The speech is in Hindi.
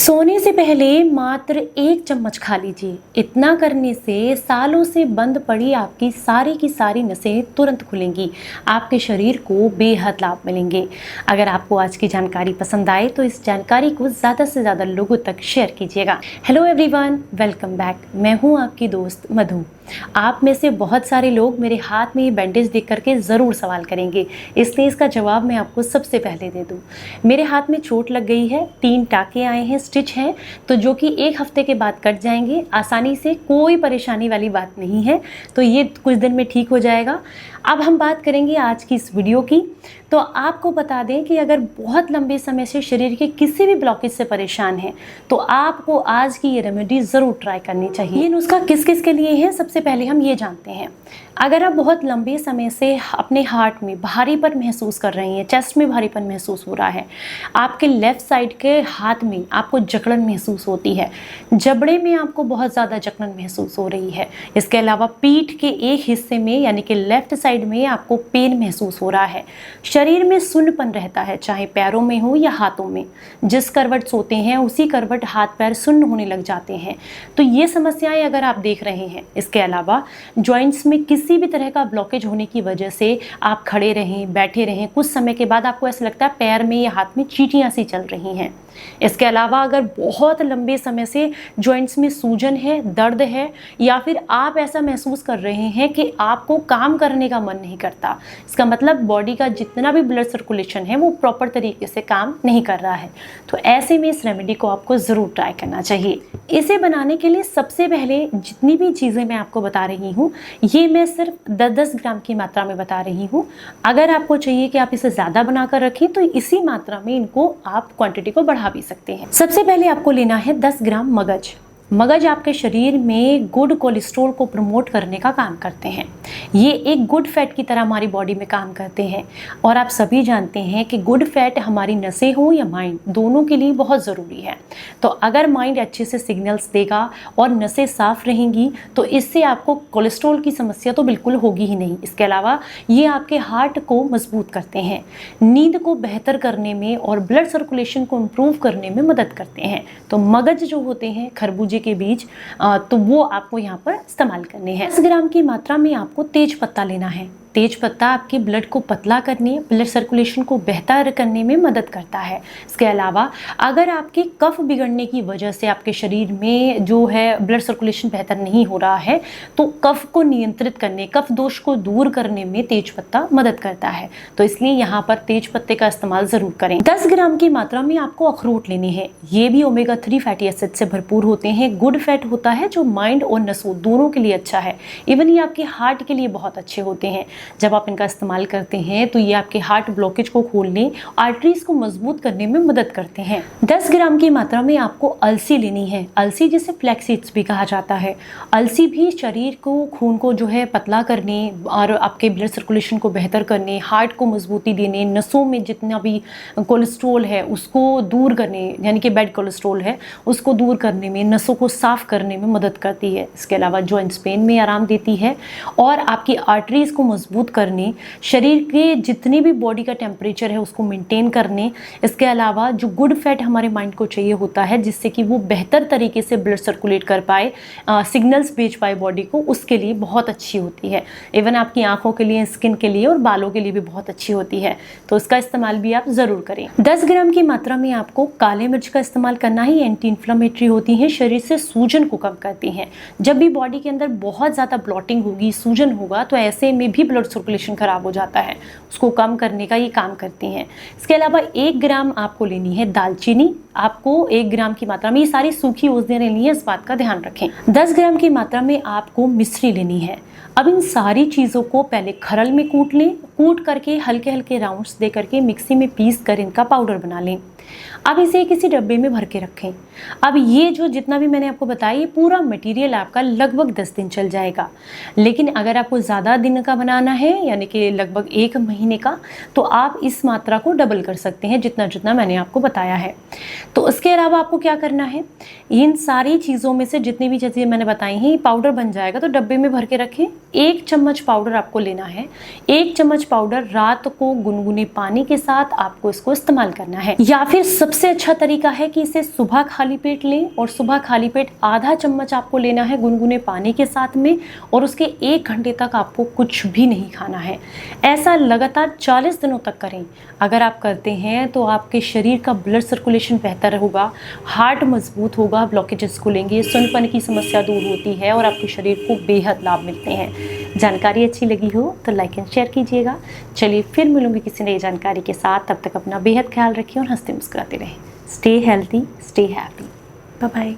सोने से पहले मात्र 1 चम्मच खा लीजिए। इतना करने से सालों से बंद पड़ी आपकी सारी की सारी नसें तुरंत खुलेंगी। आपके शरीर को बेहद लाभ मिलेंगे। अगर आपको आज की जानकारी पसंद आए तो इस जानकारी को ज़्यादा से ज़्यादा लोगों तक शेयर कीजिएगा। Hello everyone, welcome back. मैं हूँ आपकी दोस्त मधु। आप में से बहुत सारे लोग मेरे हाथ में ये बैंडेज देख करके ज़रूर सवाल करेंगे, इसलिए इसका जवाब मैं आपको सबसे पहले दे दूँ। मेरे हाथ में चोट लग गई है, 3 टाँके आए हैं, स्टिच हैं, तो जो कि 1 हफ्ते के बाद कट जाएंगे आसानी से, कोई परेशानी वाली बात नहीं है। तो ये कुछ दिन में ठीक हो जाएगा। अब हम बात करेंगे आज की इस वीडियो की। तो आपको बता दें कि अगर बहुत लंबे समय से शरीर के किसी भी ब्लॉकेज से परेशान हैं तो आपको आज की ये रेमेडी ज़रूर ट्राई करनी चाहिए। ये नुस्खा किस किस के लिए है, सबसे पहले हम ये जानते हैं। अगर आप बहुत लंबे समय से अपने हार्ट में भारीपन महसूस कर रही हैं, चेस्ट में भारीपन महसूस हो रहा है, आपके लेफ्ट साइड के हाथ में आपको जकड़न महसूस होती है, जबड़े में आपको बहुत ज़्यादा जकड़न महसूस हो रही है, इसके अलावा पीठ के एक हिस्से में यानी कि लेफ्ट साइड में आपको पेन महसूस हो रहा है, शरीर में सुन्नपन रहता है, चाहे पैरों में हो या हाथों में, जिस करवट सोते हैं उसी करवट हाथ पैर सुन्न होने लग जाते हैं, तो ये समस्याएं अगर आप देख रहे हैं। इसके अलावा जॉइंट्स में किसी भी तरह का ब्लॉकेज होने की वजह से आप खड़े रहें, बैठे रहें, कुछ समय के बाद आपको ऐसा लगता है पैर में या हाथ में चींटियां सी चल रही हैं। इसके अलावा अगर बहुत लंबे समय से जॉइंट्स में सूजन है, दर्द है, या फिर आप ऐसा महसूस कर रहे हैं कि आपको काम करने का मन नहीं करता, इसका मतलब बॉडी का जितना भी ब्लड सर्कुलेशन है वो प्रॉपर तरीके से काम नहीं कर रहा है, तो ऐसे में इस रेमेडी को आपको ज़रूर ट्राई करना चाहिए। इसे बनाने के लिए सबसे पहले जितनी भी चीज़ें मैं आपको बता रही हूँ ये मैं सिर्फ 10-10 ग्राम की मात्रा में बता रही हूँ। अगर आपको चाहिए कि आप इसे ज़्यादा बनाकर रखें तो इसी मात्रा में इनको आप क्वांटिटी को बढ़ा भी सकते हैं। सबसे पहले आपको लेना है 10 ग्राम मगज। मगज आपके शरीर में गुड कोलेस्ट्रॉल को प्रमोट करने का काम करते हैं। ये एक गुड फैट की तरह हमारी बॉडी में काम करते हैं, और आप सभी जानते हैं कि गुड फैट हमारी नसें हो या माइंड, दोनों के लिए बहुत ज़रूरी है। तो अगर माइंड अच्छे से सिग्नल्स देगा और नसें साफ रहेंगी तो इससे आपको कोलेस्ट्रॉल की समस्या तो बिल्कुल होगी ही नहीं। इसके अलावा ये आपके हार्ट को मजबूत करते हैं, नींद को बेहतर करने में और ब्लड सर्कुलेशन को इम्प्रूव करने में मदद करते हैं। तो मगज जो होते हैं खरबूजे के बीज, तो वो आपको यहाँ पर इस्तेमाल करने हैं। 10 ग्राम की मात्रा में आपको तेज पत्ता लेना है। तेज पत्ता आपके ब्लड को पतला करने, ब्लड सर्कुलेशन को बेहतर करने में मदद करता है। इसके अलावा अगर आपके कफ बिगड़ने की वजह से आपके शरीर में जो है ब्लड सर्कुलेशन बेहतर नहीं हो रहा है तो कफ को नियंत्रित करने, कफ दोष को दूर करने में तेज पत्ता मदद करता है, तो इसलिए यहाँ पर तेज पत्ते का इस्तेमाल ज़रूर करें। 10 ग्राम की मात्रा में आपको अखरोट लेने हैं। ये भी ओमेगा 3 फैटी एसिड से भरपूर होते हैं, गुड फैट होता है जो माइंड और नसों दोनों के लिए अच्छा है। इवन ये आपके हार्ट के लिए बहुत अच्छे होते हैं। जब आप इनका इस्तेमाल करते हैं तो ये आपके हार्ट ब्लॉकेज को खोलने, आर्टरीज को मजबूत करने में मदद करते हैं। 10 ग्राम की मात्रा में आपको अलसी लेनी है। अलसी जिसे फ्लैक्स सीड्स भी कहा जाता है। अलसी भी शरीर को, खून को जो है पतला करने और आपके ब्लड सर्कुलेशन को बेहतर करने, हार्ट को मजबूती देने, नसों में जितना भी कोलेस्ट्रॉल है उसको दूर करने, यानी कि बैड कोलेस्ट्रॉल है उसको दूर करने में, नसों को साफ करने में मदद करती है। इसके अलावा जॉइंट्स पेन में आराम देती है और आपकी आर्टरीज को मजबूत करने, शरीर के जितनी भी बॉडी का टेम्परेचर है उसको मेंटेन करने, इसके अलावा जो गुड फैट हमारे माइंड को चाहिए होता है जिससे कि वो बेहतर तरीके से ब्लड सर्कुलेट कर पाए, सिग्नल्स भेज पाए बॉडी को, उसके लिए बहुत अच्छी होती है। इवन आपकी आंखों के लिए, स्किन के लिए और बालों के लिए भी बहुत अच्छी होती है, तो इसका इस्तेमाल भी आप ज़रूर करें। 10 ग्राम की मात्रा में आपको काले मिर्च का इस्तेमाल करना ही। एंटी इन्फ्लेमेटरी होती हैं, शरीर से सूजन को कम करती हैं। जब भी बॉडी के अंदर बहुत ज़्यादा ब्लॉटिंग होगी, सूजन होगा, तो ऐसे में भी ब्लड सर्कुलेशन खराब हो जाता है, उसको कम करने का ये काम करती हैं। इसके अलावा 1 ग्राम आपको लेनी है दालचीनी। आपको 1 ग्राम की मात्रा में, ये सारी सूखी औषधियाँ लेनी है, इस बात का ध्यान रखें। 10 ग्राम की मात्रा में आपको मिश्री लेनी है। अब इन सारी चीज़ों को पहले खरल में कूट लें, कूट करके हल्के हल्के राउंड्स दे करके मिक्सी में पीस कर इनका पाउडर बना लें। अब इसे किसी डब्बे में भर के रखें। अब ये जो जितना भी मैंने आपको बताया ये पूरा मटेरियल आपका लगभग 10 दिन चल जाएगा, लेकिन अगर आपको ज़्यादा दिन का बनाना है यानी कि लगभग 1 महीने का, तो आप इस मात्रा को डबल कर सकते हैं जितना जितना मैंने आपको बताया है। तो उसके अलावा आपको क्या करना है, इन सारी चीज़ों में से जितनी भी चीज़ें मैंने बताई हैं, पाउडर बन जाएगा तो डब्बे में भर के रखें। 1 चम्मच पाउडर आपको लेना है। 1 चम्मच पाउडर रात को गुनगुने पानी के साथ आपको इसको इस्तेमाल करना है, या फिर ये सबसे अच्छा तरीका है कि इसे सुबह खाली पेट लें और सुबह खाली पेट आधा चम्मच आपको लेना है गुनगुने पानी के साथ में, और उसके 1 घंटे तक आपको कुछ भी नहीं खाना है। ऐसा लगातार 40 दिनों तक करें। अगर आप करते हैं तो आपके शरीर का ब्लड सर्कुलेशन बेहतर होगा, हार्ट मजबूत होगा, ब्लॉकेजेस खुलेंगे, सुनपन की समस्या दूर होती है और आपके शरीर को बेहद लाभ मिलते हैं। जानकारी अच्छी लगी हो तो लाइक एंड शेयर कीजिएगा। चलिए फिर मिलूंगी किसी नई जानकारी के साथ। तब तक अपना बेहद ख्याल रखिए और हंसते मुस्कुराते रहें। Stay healthy, stay happy. Bye bye.